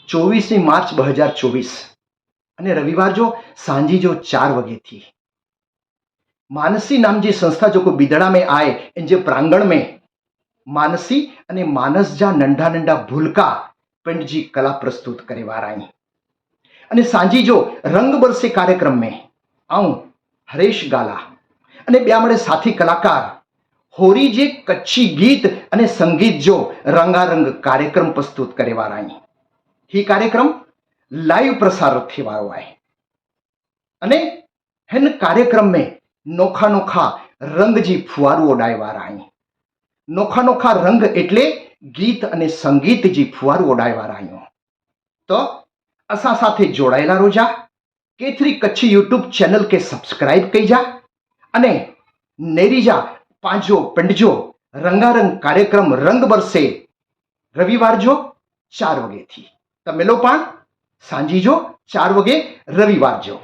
24 मार्च 2024 અને રવિવાર જો सांझी जो 4 बजे थी। मानसी नाम जी संस्था जो को बिदड़ा में आए इन जे प्रांगण में मानसी अने मानस जा नंढा नंढा भूलका पिंड जी कला प्रस्तुत करे वाराई अने सांझी जो रंग बरसे कार्यक्रम में आऊं हरेश गाला अने ब्यामणे साथी कलाकार होरी जे कच्छी गीत अने संगीत जो रंगारंग कार्यक्रम प्रस्तुत करे वाराई। ही कार्यक्रम लाइव प्रसार थी वारो है अने हिन कार्यक्रम में नोखा नोखा रंग जी फुवारू उडाय वाराई। नोखा नोखा रंग एटले गीत अने संगीत जी फुवारू उडाय वारायूं। तो असा साथे जोड़ायेला रोजा केथरी कच्छी यूट्यूब चैनल के सब्सक्राइब कई जा अने नेरीजा पांचो पिंड जो रंगारंग कार्यक्रम रंग बरसे रविवार जो 4 वागे थी। तो मिलो पाण सांझी जो 4 वागे रविवार जो।